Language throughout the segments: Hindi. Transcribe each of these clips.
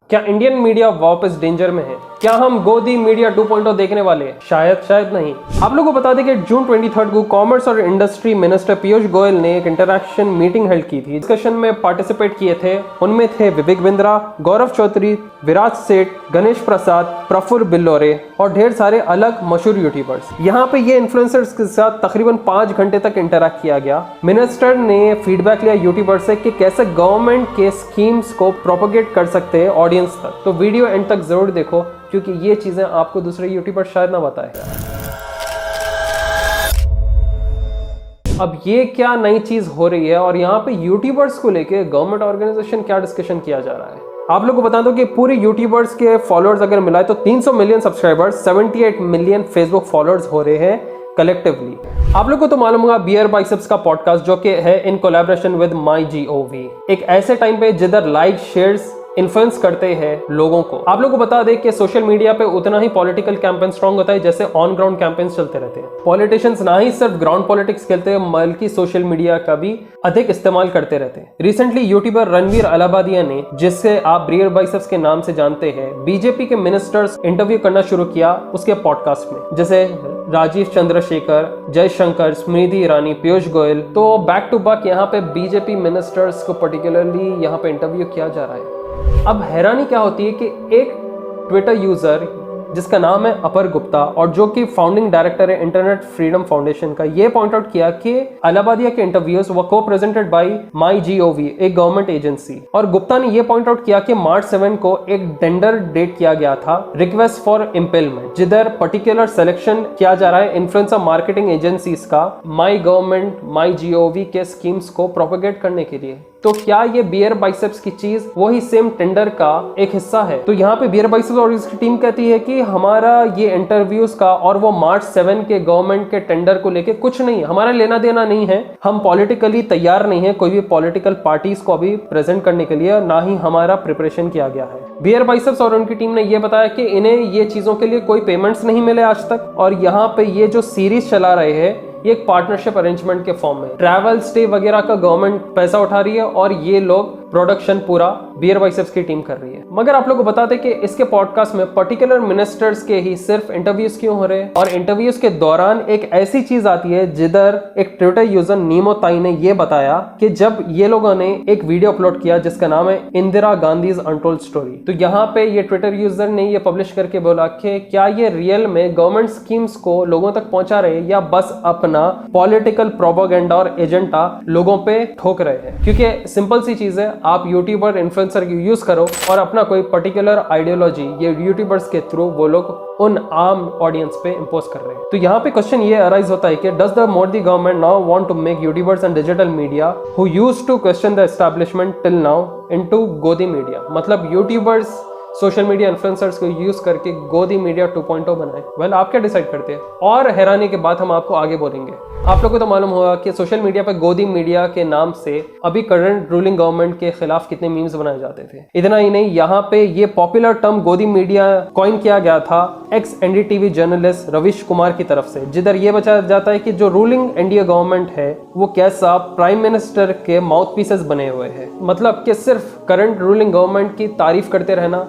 क्या इंडियन मीडिया वापस डेंजर में है? क्या हम गोदी मीडिया 2.0 देखने वाले हैं? शायद नहीं। आप लोगों को बता दें कि जून 23 को कॉमर्स और इंडस्ट्री मिनिस्टर पीयूष गोयल ने एक इंटरैक्शन मीटिंग हेल्ड की थी। डिस्कशन में पार्टिसिपेट किए थे, उनमें थे विवेक बिंद्रा, गौरव चौधरी, विराज सेठ, गणेश प्रसाद, प्रफुल्ल बिल्लोरे और ढेर सारे अलग मशहूर यूट्यूबर्स। यहाँ पे ये इन्फ्लुएंसर्स के साथ तकरीबन 5 घंटे तक इंटरैक्ट किया गया। मिनिस्टर ने फीडबैक लिया यूट्यूबर से कि कैसे गवर्नमेंट के स्कीम्स को प्रोपोगेट कर सकते हैं ऑडियंस तक। तो वीडियो एंड तक जरूर देखो, क्योंकि ये चीजें आपको दूसरे यूट्यूबर शायद ना बताए। अब ये क्या नई चीज हो रही है और यहाँ पे यूट्यूबर्स को लेके गवर्नमेंट ऑर्गेनाइजेशन क्या डिस्कशन किया जा रहा है? आप लोगों को बता दो कि पूरे यूट्यूबर्स के फॉलोअर्स अगर मिलाए तो 300 million subscribers, 78 million Facebook followers हो रहे हैं कलेक्टिवली। आप लोगों को तो मालूम होगा बियर बाइसेप्स का पॉडकास्ट, जो कि है इन कोलैबोरेशन विद MyGov, एक ऐसे टाइम पे जिधर लाइक शेयर्स इन्फ्लुएंस करते हैं लोगों को। आप लोगों को बता दें कि सोशल मीडिया पे उतना ही पॉलिटिकल कैंपेन स्ट्रांग होता है जैसे ऑन ग्राउंड कैंपेन्स चलते रहते हैं। पॉलिटिशियंस ना ही सिर्फ ग्राउंड पॉलिटिक्स खेलते हैं बल्कि सोशल मीडिया का भी अधिक इस्तेमाल करते रहते हैं। रिसेंटली यूट्यूबर रणवीर अलाहाबादिया ने, जिससे आप बियर बाइसेप्स के नाम से जानते हैं, बीजेपी के मिनिस्टर्स इंटरव्यू करना शुरू किया उसके पॉडकास्ट में, जैसे राजीव चंद्रशेखर, जयशंकर, स्मृति ईरानी, पीयूष गोयल। तो बैक टू बैक यहाँ पे बीजेपी मिनिस्टर्स को पर्टिकुलरली यहाँ पे इंटरव्यू किया जा रहा है। अब हैरानी क्या होती है कि एक ट्विटर यूजर जिसका नाम है अपर गुप्ता और जो कि फाउंडिंग डायरेक्टर है इंटरनेट फ्रीडम फाउंडेशन का, ये पॉइंट आउट किया कि अलाहाबादिया के इंटरव्यूज वो को प्रेजेंटेड बाय MyGov, एक गवर्नमेंट एजेंसी। और गुप्ता ने ये पॉइंट आउट किया कि मार्च 7 को एक टेंडर डेट किया गया था, रिक्वेस्ट फॉर इम्पेलमेंट, जिधर पर्टिकुलर सिलेक्शन किया जा रहा है इन्फ्लुएंसर मार्केटिंग एजेंसीज का माई गवर्नमेंट MyGov के स्कीम्स को प्रोपेगेट करने के लिए। तो क्या ये बियर बाइसेप्स की चीज वही सेम टेंडर का एक हिस्सा है? तो यहाँ पे बियर बाइसेप्स और इसकी टीम कहती है कि हमारा ये इंटरव्यूज का और वो मार्च 7 के गवर्नमेंट के टेंडर को लेके कुछ नहीं, हमारा लेना देना नहीं है। हम पॉलिटिकली तैयार नहीं है कोई भी पॉलिटिकल पार्टीज को अभी प्रेजेंट करने के लिए, ना ही हमारा प्रिपरेशन किया गया है। बियर बाइसेप्स और उनकी टीम ने ये बताया कि इन्हें ये चीजों के लिए कोई पेमेंट्स नहीं मिले आज तक, और यहाँ पे ये जो सीरीज चला रहे हैं ये एक पार्टनरशिप अरेंजमेंट के फॉर्म में, ट्रैवल स्टे वगैरह का गवर्नमेंट पैसा उठा रही है और ये लोग प्रोडक्शन पूरा बियर बाइसेप्स की टीम कर रही है। मगर आप लोगों को बताते कि इसके पॉडकास्ट में पर्टिकुलर मिनिस्टर्स के ही सिर्फ इंटरव्यूज क्यों हो रहे हैं, और इंटरव्यूज के दौरान एक ऐसी चीज आती है जिधर एक ट्विटर यूजर नीमो ताई ने यह बताया कि जब ये लोगों ने एक वीडियो अपलोड किया जिसका नाम है इंदिरा गांधीज अनटोल्ड स्टोरी, तो यहाँ पे ये ट्विटर यूजर ने ये पब्लिश करके बोला कि क्या ये रियल में गवर्नमेंट स्कीम्स को लोगों तक पहुंचा रहे हैं या बस अपना पॉलिटिकल प्रोपेगेंडा और एजेंडा लोगों पे ठोक रहे हैं। क्योंकि सिंपल सी चीज है, आप यूट्यूबर इन्फ्लुएंसर यूज करो और अपना कोई पर्टिकुलर आइडियोलॉजी ये यूट्यूबर्स के थ्रू वो लोग उन आम ऑडियंस पे इंपोज कर रहे हैं। तो यहाँ पे क्वेश्चन ये अराइज होता है कि does the Modi government now want to make YouTubers and digital media who used to question the establishment till now into Godi media, मतलब यूट्यूबर्स सोशल मीडिया इन्फ्लुएंसर्स को यूज करके गोदी मीडिया 2.0 बनाए। वेल, आप क्या डिसाइड करते हैं? और हैरानी के बाद हम आपको आगे बोलेंगे। आप लोगों को तो मालूम होगा कि सोशल मीडिया पे गोदी मीडिया के नाम से अभी करंट रूलिंग गवर्नमेंट के खिलाफ कितने मीम्स बनाए जाते थे। इतना ही नहीं, यहाँ पे ये पॉपुलर टर्म गोदी मीडिया कॉइन किया गया था एक्स NDTV जर्नलिस्ट रविश कुमार की तरफ से, जिधर ये बचाया जाता है कि जो रूलिंग एनडीए गवर्नमेंट है वो कैसा प्राइम मिनिस्टर के माउथ पीसेस बने हुए हैं। मतलब कि सिर्फ करंट रूलिंग गवर्नमेंट की तारीफ करते रहना,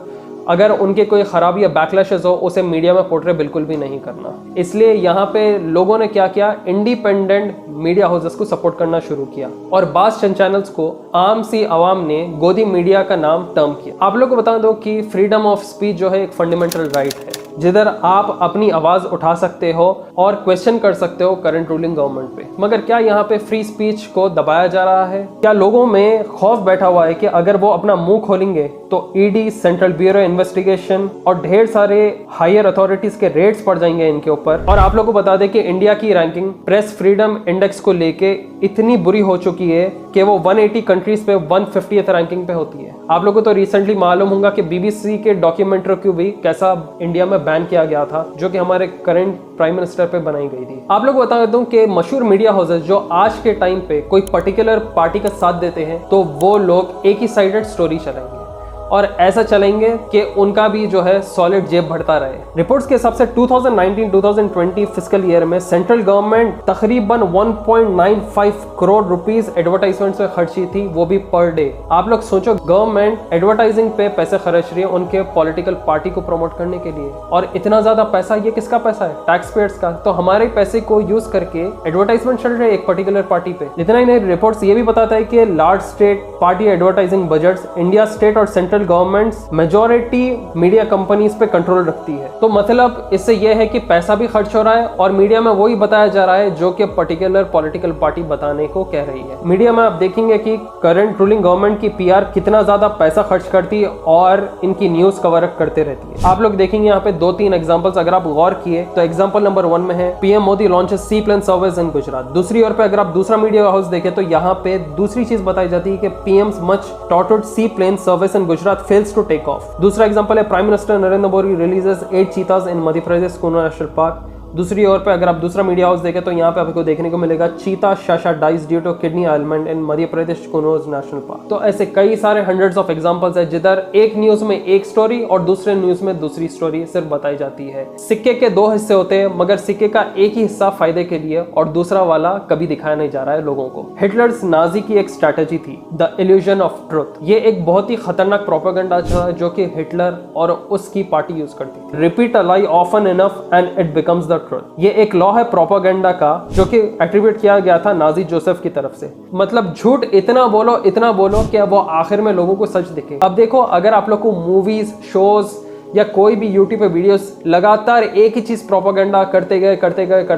अगर उनके कोई खराबी या बैकलैशेस हो उसे मीडिया में पोर्ट्रे बिल्कुल भी नहीं करना। इसलिए यहाँ पे लोगों ने क्या किया, इंडिपेंडेंट मीडिया हाउसेस को सपोर्ट करना शुरू किया और बास चैनल्स को आम सी आवाम ने गोदी मीडिया का नाम टर्म किया। आप लोगों को बता दो कि फ्रीडम ऑफ स्पीच जो है एक फंडामेंटल राइट है, जिधर आप अपनी आवाज उठा सकते हो और क्वेश्चन कर सकते हो करंट रूलिंग गवर्नमेंट पे। मगर क्या यहाँ पे फ्री स्पीच को दबाया जा रहा है? क्या लोगों में खौफ बैठा हुआ है कि अगर वो अपना मुंह खोलेंगे तो ईडी, सेंट्रल ब्यूरो इन्वेस्टिगेशन और ढेर सारे हायर अथॉरिटीज के रेट्स पड़ जाएंगे इनके ऊपर? और आप लोगों को बता दें कि इंडिया की रैंकिंग प्रेस फ्रीडम इंडेक्स को लेके इतनी बुरी हो चुकी है कि वो 180 कंट्रीज पे 150th रैंकिंग पे होती है। आप लोगों को तो रिसेंटली मालूम होगा कि BBC के डॉक्यूमेंट्री को भी कैसा इंडिया में बैन किया गया था, जो कि हमारे करंट प्राइम मिनिस्टर पे बनाई गई थी। आप लोग को बता दूं कि मशहूर मीडिया हाउसेस जो आज के टाइम पे कोई पर्टिकुलर पार्टी का साथ देते हैं तो वो लोग एक ही साइडेड स्टोरी चलाएंगे। और ऐसा चलेंगे कि उनका भी जो है सॉलिड जेब बढ़ता रहे। रिपोर्ट्स के हिसाब से 2019-2020 फिस्कल ईयर में सेंट्रल गवर्नमेंट तकरीबन 1.95 करोड़ रुपीस एडवर्टाइजमेंट पे खर्ची थी, वो भी पर डे। आप लोग सोचो, गवर्नमेंट एडवर्टाइजिंग पे पैसे खर्च रही है उनके पॉलिटिकल पार्टी को प्रमोट करने के लिए, और इतना ज्यादा पैसा ये किसका पैसा है? टैक्स पेयर्स का। तो हमारे पैसे को यूज करके एडवर्टाइजमेंट चल रहे एक पर्टिकुलर पार्टी पे। इतना ही नहीं, रिपोर्ट्स ये भी बताता है कि large state party advertising budgets India state और central governments majority media companies पे कंट्रोल रखती है। तो मतलब इससे यह है कि पैसा भी खर्च हो रहा है और मीडिया में वही बताया जा रहा है जो कि पर्टिकुलर पॉलिटिकल पार्टी बताने को कह रही है। मीडिया में आप देखेंगे कि करंट रूलिंग गवर्नमेंट की पीआर कितना ज्यादा पैसा खर्च करती है और इनकी न्यूज कवर अप करते रहती है। आप लोग देखेंगे यहाँ पे 2-3 एग्जांपल्स, अगर आप गौर किए तो एग्जांपल नंबर 1 में है PM Modi launches sea plane service in Gujarat. दूसरी ओर पे अगर आप दूसरा मीडिया हाउस देखें तो यहाँ पे दूसरी चीज बताई जाती है कि PM's much touted sea plane service in Gujarat fails to take off. दूसरा एग्जांपल है prime minister Narendra Modi releases 8 cheetahs in Madhya Pradesh Kuno national park. दूसरी ओर पे अगर आप दूसरा मीडिया हाउस देखें तो यहाँ पे आपको देखने को मिलेगा चीता Sasha dies due to kidney ailment in Madhya Pradesh Kuno's national park. तो ऐसे कई सारे हंड्रेड्स ऑफ एग्जांपल्स है जिधर एक न्यूज में एक स्टोरी और दूसरे न्यूज में दूसरी स्टोरी सिर्फ बताई जाती है। सिक्के के 2 हिस्से होते हैं, मगर सिक्के का एक ही हिस्सा फायदे के लिए और दूसरा वाला कभी दिखाया नहीं जा रहा है लोगों को। हिटलर्स नाजी की एक स्ट्रैटेजी थी द इल्यूजन ऑफ ट्रुथ। ये एक बहुत ही खतरनाक प्रोपेगेंडा था जो कि हिटलर और उसकी पार्टी यूज करती थी। Repeat a lie often enough and it becomes the truth. ये एक लॉ है प्रोपेगेंडा का जो कि एट्रीब्यूट किया गया था नाजी जोसेफ की तरफ से। मतलब झूठ इतना बोलो कि वो आखिर में लोगों को सच दिखे। अब देखो, अगर आप लोग को मूवीज, शोज या कोई भी यूट्यूब पे वीडियोस लगातार एक ही चीज प्रोपेगेंडा करते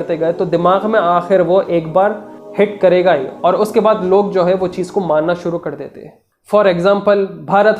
गए तो दिमाग में आखिर वो एक बार हिट करेगा ही और उसके बाद लोग जो है वो चीज को मानना शुरू कर देते हैं। फॉर एग्जाम्पल, भारत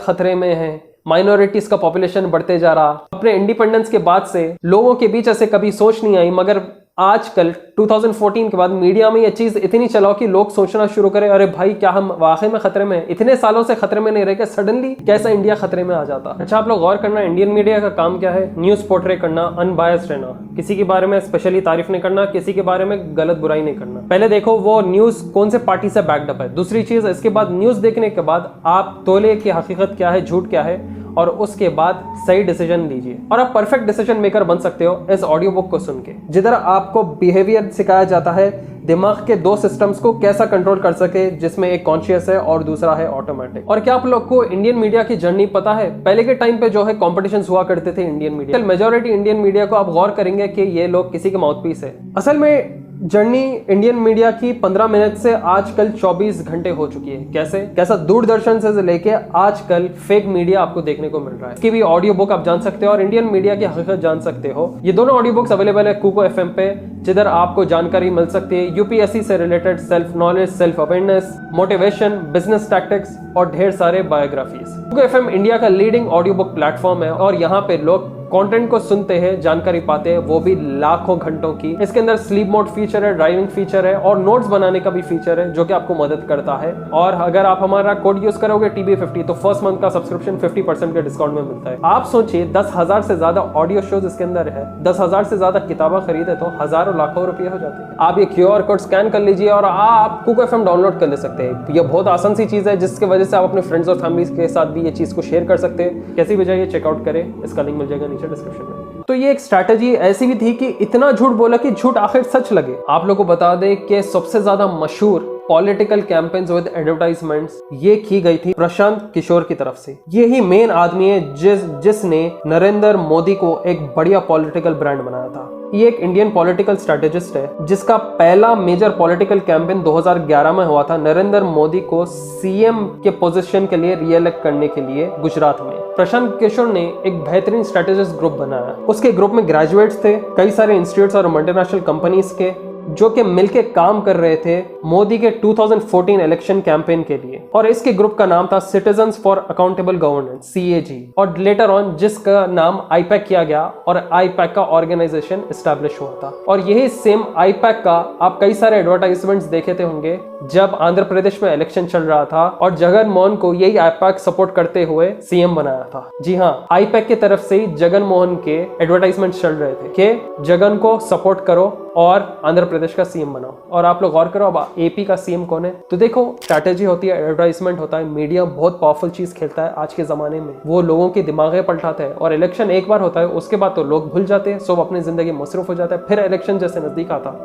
खतरे में है, माइनॉरिटीज का पॉपुलेशन बढ़ते जा रहा। अपने इंडिपेंडेंस के बाद से लोगों के बीच ऐसे कभी सोच नहीं आई, मगर आजकल 2014 के बाद मीडिया में ये चीज इतनी चलाओ कि लोग सोचना शुरू करें, अरे भाई क्या हम वाकई में खतरे में? इतने सालों से खतरे में नहीं रह के सडनली कैसा इंडिया खतरे में आ जाता? अच्छा, आप लोग गौर करना, इंडियन मीडिया का काम क्या है? न्यूज पोर्ट्रे करना, अनबायस्ड रहना, किसी के बारे में स्पेशली तारीफ नहीं करना, किसी के बारे में गलत बुराई नहीं करना। पहले देखो वो न्यूज कौन से पार्टी से बैक्ड अप है। दूसरी चीज, इसके बाद न्यूज देखने के बाद आप तोले की हकीकत क्या है, झूठ क्या है, और उसके बाद सही डिसीजन लीजिए और आप परफेक्ट डिसीजन मेकर बन सकते हो इस ऑडियो बुक को सुन के, जिधर आपको बिहेवियर सिखाया जाता है, दिमाग के 2 सिस्टम्स को कैसा कंट्रोल कर सके, जिसमें एक कॉन्शियस है और दूसरा है ऑटोमेटिक। और क्या आप लोग को इंडियन मीडिया की जर्नी पता है? पहले के टाइम पे जो है कॉम्पिटिशंस हुआ करते थे Indian media. Majority Indian media को आप गौर करेंगे कि ये लोग किसी के माउथपीस है। असल में जर्नी इंडियन मीडिया की 15 मिनट से आजकल 24 घंटे हो चुकी है। कैसा दूरदर्शन से लेके आजकल फेक मीडिया आपको देखने को मिल रहा है। इसकी भी ऑडियो बुक आप जान सकते हो और इंडियन मीडिया की हकीकत जान सकते हो। ये दोनों ऑडियो बुक्स अवेलेबल है कुको एफएम पे, जिधर आपको जानकारी मिल सकती है यूपीएससी से related, self knowledge, self awareness, motivation, business tactics और ढेर सारे बायोग्राफीज। कुको एफएम इंडिया का लीडिंग ऑडियो बुक प्लेटफॉर्म है और यहाँ पे लोग कंटेंट को सुनते हैं, जानकारी पाते हैं, वो भी लाखों घंटों की। इसके अंदर स्लीप मोड फीचर है, ड्राइविंग फीचर है और नोट्स बनाने का भी फीचर है जो कि आपको मदद करता है। और अगर आप हमारा कोड यूज करोगे TB50 तो फर्स्ट मंथ का सब्सक्रिप्शन 50% के डिस्काउंट में मिलता है। आप सोचिए 10,000 से ज्यादा ऑडियो शोज इसके अंदर है, 10,000 से ज्यादा किताबें खरीदे तो हजारों लाखों रुपये हो जाते हैं। आप ये QR कोड स्कैन कर लीजिए और आप कुको एफएम डाउनलोड कर ले सकते हैं। ये बहुत आसान सी चीज है जिसकी वजह से आप अपने फ्रेंड्स और फैमिली के साथ भी ये चीज को शेयर कर सकते हैं। कैसी भी जाइए चेकआउट करें, इसका लिंक मिल जाएगा नीचे डिस्क्रिप्शन में। तो ये एक स्ट्रैटेजी ऐसी भी थी कि इतना झूठ बोला कि झूठ आखिर सच लगे। आप लोगों को बता दें कि सबसे ज्यादा मशहूर पॉलिटिकल कैंपेन्स विद एडवर्टाइजमेंट्स ये की गई थी प्रशांत किशोर की तरफ से। ये ही मेन आदमी है जिसने नरेंद्र मोदी को एक बढ़िया पॉलिटिकल ब्रांड बनाया था। ये एक इंडियन पॉलिटिकल स्ट्रेटेजिस्ट है जिसका पहला मेजर पॉलिटिकल कैंपेन 2011 में हुआ था नरेंद्र मोदी को सीएम के पोजीशन के लिए रीइलेक्ट करने के लिए गुजरात में। प्रशांत किशोर ने एक बेहतरीन स्ट्रेटेजिस्ट ग्रुप बनाया। उसके ग्रुप में ग्रेजुएट्स थे, कई सारे इंस्टीट्यूट्स और मल्टीनेशनल कंपनीज के, जो कि मिलके काम कर रहे थे मोदी के 2014 इलेक्शन कैंपेन के लिए। और इसके ग्रुप का नाम था citizens for accountable governance, CAG, और लेटर ऑन जिसका नाम IPAC किया गया और IPAC का ऑर्गेनाइजेशन एस्टैब्लिश हुआ था। और यही सेम IPAC का आप कई सारे एडवर्टाइजमेंट्स देखे थे होंगे जब आंध्र प्रदेश में इलेक्शन चल रहा था और जगन मोहन को यही IPAC सपोर्ट करते हुए CM बनाया था। जी हाँ, IPAC की तरफ से ही जगन मोहन के एडवर्टाइजमेंट चल रहे थे कि जगन को सपोर्ट करो और आंध्र प्रदेश का सीएम बनाओ। और आप लोग गौर करो अब एपी का सीएम कौन है। तो देखो स्ट्रैटेजी होती है, एडवर्टाइजमेंट होता है, मीडिया बहुत पावरफुल चीज खेलता है आज के जमाने में। वो लोगों के दिमागे पलटाता है और इलेक्शन एक बार होता है उसके बाद तो लोग भूल जाते हैं, सब अपनी जिंदगी मसरूफ हो जाता है। फिर इलेक्शन जैसे नजदीक आता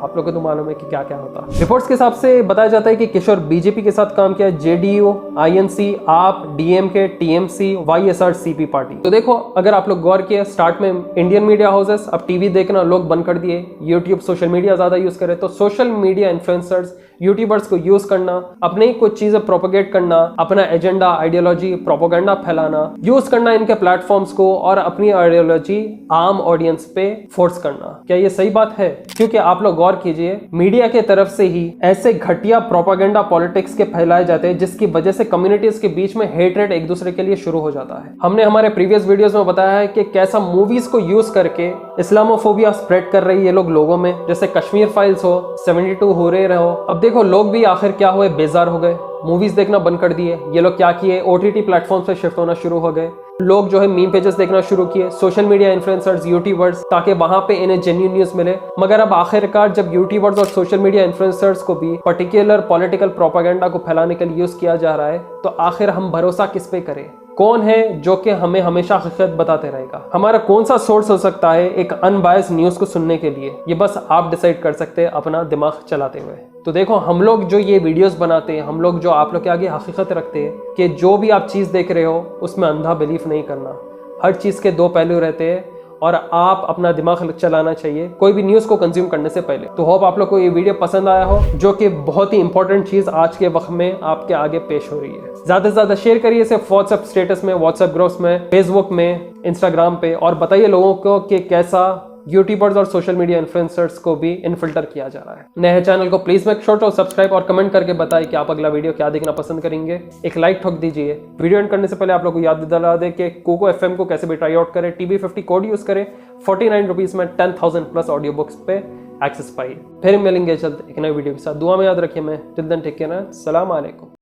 आप लोगों को तो मालूम है कि क्या क्या होता है। रिपोर्ट्स के हिसाब से बताया जाता है कि किशोर बीजेपी के साथ काम किया, जेडीयू, आईएनसी, आप, डीएमके, टीएमसी, वाईएसआरसीपी पार्टी। तो देखो अगर आप लोग गौर किया, स्टार्ट में इंडियन मीडिया हाउसेस, अब टीवी देखना लोग बंद कर दिए, यूट्यूब, सोशल मीडिया ज्यादा यूज करे, तो सोशल मीडिया इन्फ्लुएंसर्स, यूट्यूबर्स को यूज करना, अपने कुछ चीजें प्रोपोगेट करना, अपना एजेंडा, आइडियोलॉजी, प्रोपोगंडा फैलाना, यूज करना इनके प्लेटफॉर्म्स को और अपनी आइडियोलॉजी आम ऑडियंस पे फोर्स करना। क्या ये सही बात है? क्योंकि आप लोग गौर कीजिए, मीडिया के तरफ से ही ऐसे घटिया प्रोपोगंडा पॉलिटिक्स के फैलाए जाते हैं जिसकी वजह से कम्युनिटीज के बीच में हेटरेट एक दूसरे के लिए शुरू हो जाता है। हमने हमारे प्रीवियस वीडियोस में बताया है कि कैसा मूवीज को यूज करके इस्लामोफोबिया स्प्रेड कर रही है लोग लोगों में, जैसे कश्मीर फाइल्स हो, 72 हो रहे रहो। अब देखो लोग भी आखिर क्या हुए, बेजार हो गए, मूवीज देखना बंद कर दिए। ये लोग क्या किए, ओटीटी प्लेटफॉर्म से शिफ्ट होना शुरू हो गए। लोग जो है मीम पेजेस देखना शुरू किए, सोशल मीडिया इन्फ्लुएंसर्स, यूट्यूबर्स, ताकि वहां पे इन्हें जेन्युइन न्यूज मिले। मगर अब आखिरकार जब यूट्यूबर्स और सोशल मीडिया इन्फ्लुएंसर्स को भी पर्टिकुलर पॉलिटिकल प्रोपेगेंडा को फैलाने के लिए यूज किया जा रहा है, तो आखिर हम भरोसा किस पे करें? कौन है जो कि हमें हमेशा हकीकत बताते रहेगा? हमारा कौन सा सोर्स हो सकता है एक अनबायस्ड न्यूज को सुनने के लिए? ये बस आप डिसाइड कर सकते हैं अपना दिमाग चलाते हुए। तो देखो हम लोग जो ये वीडियोस बनाते हैं, हम लोग जो आप लोग के आगे हकीकत रखते हैं कि जो भी आप चीज़ देख रहे हो उसमें अंधा बिलीफ नहीं करना। हर चीज़ के दो पहलू रहते हैं और आप अपना दिमाग चलाना चाहिए कोई भी न्यूज़ को कंज्यूम करने से पहले। तो होप आप लोग को ये वीडियो पसंद आया हो, जो कि बहुत ही इंपॉर्टेंट चीज़ आज के वक्त में आपके आगे पेश हो रही है। ज़्यादा से ज़्यादा शेयर करिए इसे व्हाट्सएप स्टेटस में, व्हाट्सएप ग्रुप्स में, फेसबुक में, इंस्टाग्राम पे, और बताइए लोगों को कि कैसा यूट्यूबर्स और सोशल मीडिया इन्फ्लुएंसर्स को भी इनफिल्टर किया जा रहा है। नए चैनल को please make sure to subscribe और कमेंट करके बताइए कि आप अगला वीडियो क्या देखना पसंद करेंगे। एक लाइक ठोक दीजिए। वीडियो एंड करने से पहले आप लोग को याद दिला दे कि कोको एफएम को कैसे भी ट्राई आउट करें। TB50 कोड यूज करें, 49 रुपीज में 10,000 प्लस ऑडियो बुक्स पे एक्सेस पाइए। फिर मिलेंगे जल्द एक नई वीडियो के साथ। दुआ में याद रखिए। मैं टिल देन टेक केयर, सलाम अलैकुम।